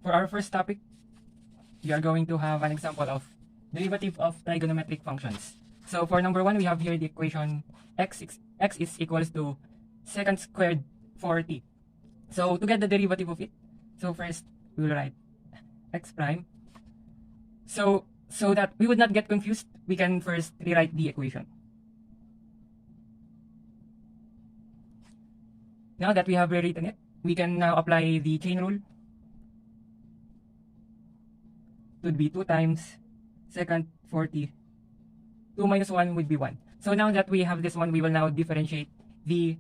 For our first topic, we are going to have an example of derivative of trigonometric functions. So for number 1, we have here the equation x is equals to secant squared 4t. So to get the derivative of it, so first we will write x prime. So that we would not get confused, we can first rewrite the equation. Now that we have rewritten it, we can now apply the chain rule. It would be 2 times secant 40. 2 minus 1 would be 1. So now that we have this one, we will now differentiate the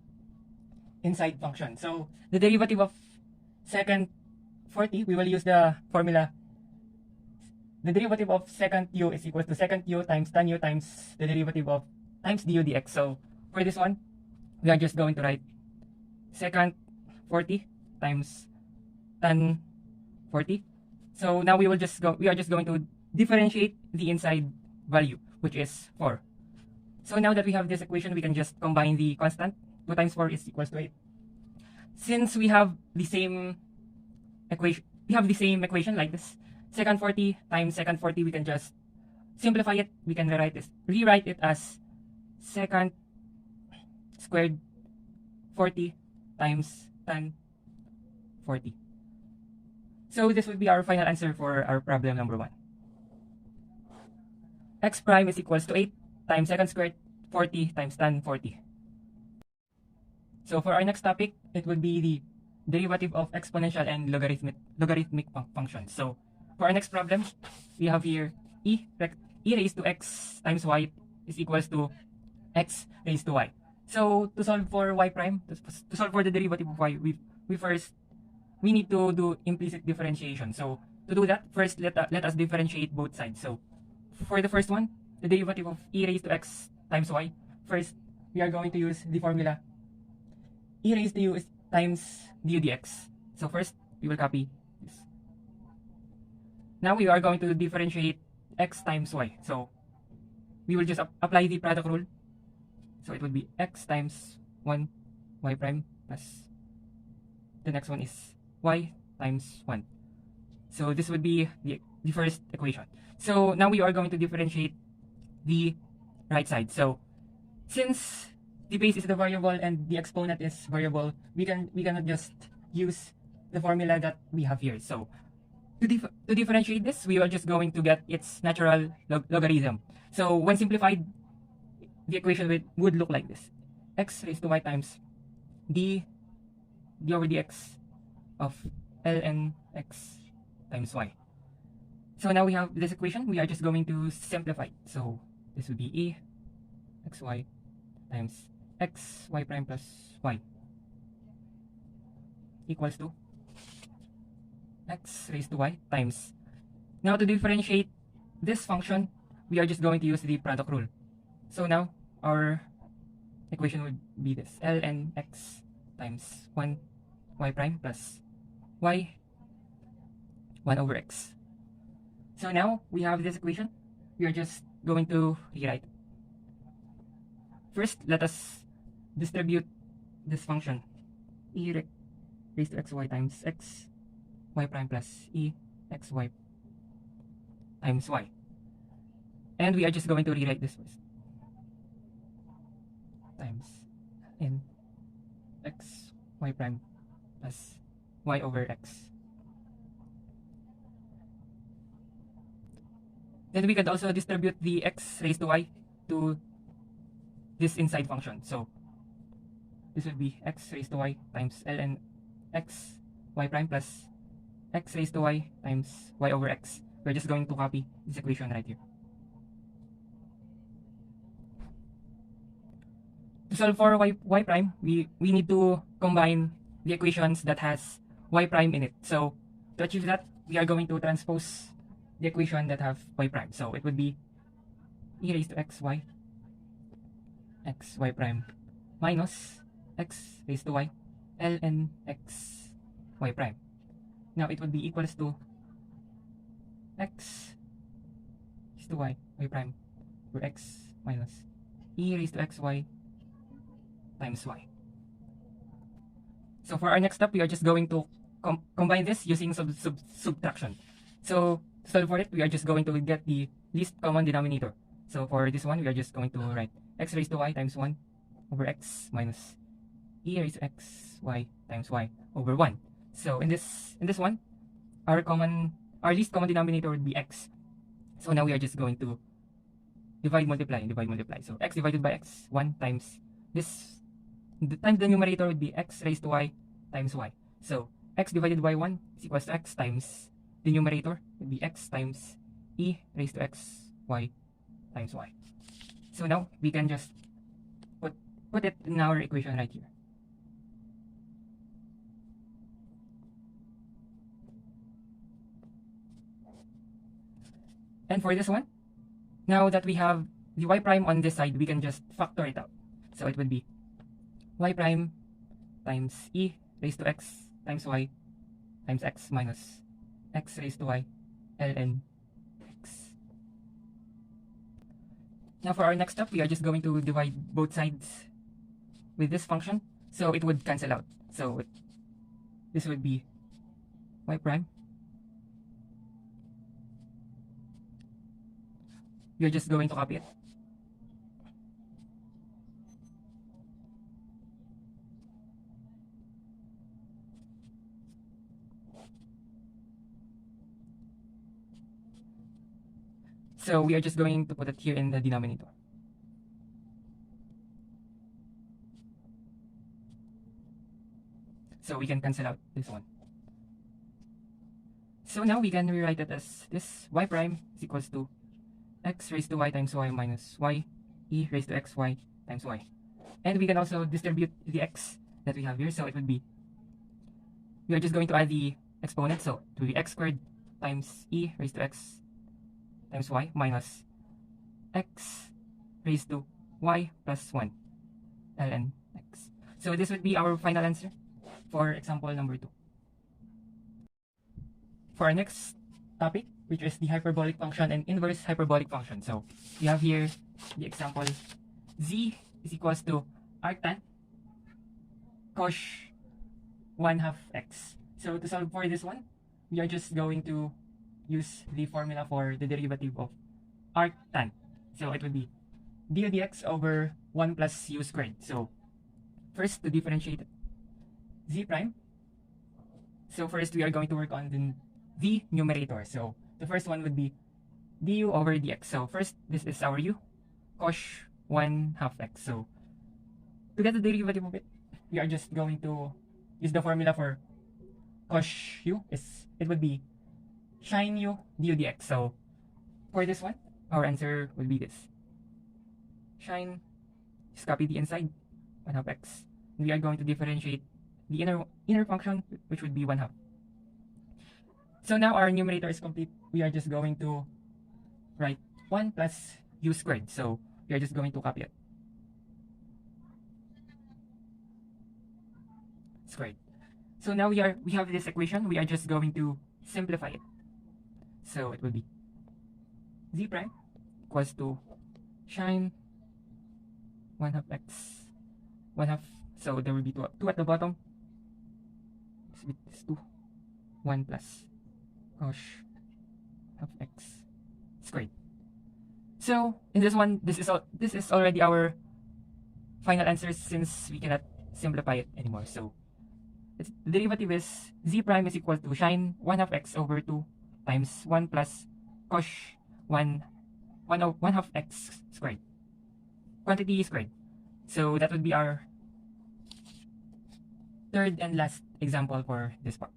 inside function. So the derivative of secant 40, we will use the formula. The derivative of secant u is equal to secant u times tan u times the derivative of times du dx. So for this one, we are just going to write secant 40 times tan 40. So now we are just going to differentiate the inside value, which is 4. So now that we have this equation, we can just combine the constant. 2 times 4 is equals to 8. Since we have the same equation, like this, secant 40 times secant 40, we can just simplify it. We can rewrite it as secant squared 40 times tan 40. So this would be our final answer for our problem number 1. X prime is equals to 8 times secant squared 40 times tan 40. So for our next topic, it would be the derivative of exponential and logarithmic functions. So for our next problem, we have here e raised to x times y is equals to x raised to y. So to solve for y prime, to solve for the derivative of y, we need to do implicit differentiation. So to do that, first let us differentiate both sides. So for the first one, the derivative of e raised to x times y, first we are going to use the formula e raised to u is times du dx. So first we will copy this. Now we are going to differentiate x times y. So we will just apply the product rule. So it would be x times 1 y prime plus the next one is y times 1. So this would be the first equation. So now we are going to differentiate the right side. So since the base is the variable and the exponent is variable, we cannot just use the formula that we have here. So to differentiate this, we are just going to get its natural logarithm. So when simplified, the equation would look like this: x raised to y times d over dx of ln x times y. So now we have this equation. We are just going to simplify it. So this would be e xy times x y prime plus y equals to x raised to y times. Now to differentiate this function, we are just going to use the product rule. So now our equation would be this: ln x times 1 y prime plus y 1 over x. So now we have this equation. We are just going to rewrite. First, let us distribute this function e raised to xy times x y prime plus e xy times y. And we are just going to rewrite this first. Times n x y prime plus y over x. Then we could also distribute the x raised to y to this inside function. So this would be x raised to y times ln x y prime plus x raised to y times y over x. We're just going to copy this equation right here. To solve for y prime, we need to combine the equations that has y prime in it. So to achieve that, we are going to transpose the equation that have y prime. So it would be e raised to xy prime minus x raised to y ln x y prime. Now it would be equals to x raised to y prime over x minus e raised to xy times y. So for our next step, we are just going to combine this using subtraction. So to solve for it, we are just going to get the least common denominator. So for this one, we are just going to write x raised to y times 1 over x minus e raised to x y times y over 1. So in this one, our least common denominator would be x. So now we are just going to divide, multiply. So x divided by x, 1 times this, times the numerator would be x raised to y times y. So x divided by 1 is equals to x times the numerator would be x times e raised to x y times y. So now we can just put it in our equation right here. And for this one, now that we have the y prime on this side, we can just factor it out. So it would be y prime times e raised to x times y times x minus x raised to y ln x. Now for our next step, we are just going to divide both sides with this function. So it would cancel out. So this would be y prime. We are just going to copy it. So we are just going to put it here in the denominator. So we can cancel out this one. So now we can rewrite it as this: y prime is equals to x raised to y times y minus y e raised to x y times y. And we can also distribute the x that we have here. So it would be, we are just going to add the exponent. So it will be x squared times e raised to x times y minus x raised to y plus 1 ln x. So this would be our final answer for example number 2. For our next topic, which is the hyperbolic function and inverse hyperbolic function. So we have here the example: z is equals to arctan cos 1/2 x. So to solve for this one, we are just going to use the formula for the derivative of arctan. So it would be du dx over 1 plus u squared. So first, to differentiate z prime. So first we are going to work on the numerator. So the first one would be du over dx. So first, this is our u, cos 1/2 x. So to get the derivative of it, we are just going to use the formula for cos u. It would be sin u du dx. So for this one, our answer would be this: sin, just copy the inside, 1/2 x. We are going to differentiate the inner function, which would be 1/2. So now our numerator is complete. We are just going to write 1 plus u squared. So we are just going to copy it. Squared. So now we have this equation. We are just going to simplify it. So it will be z prime equals to sin 1/2 x 1/2. So there will be 2 at the bottom. This 2, 1 plus cos of x squared. So in this one, this is already our final answer, since we cannot simplify it anymore. So the derivative is z prime is equal to sin 1/2 x over 2 times 1 plus cos 1/2 x squared, quantity squared. So that would be our third and last example for this part.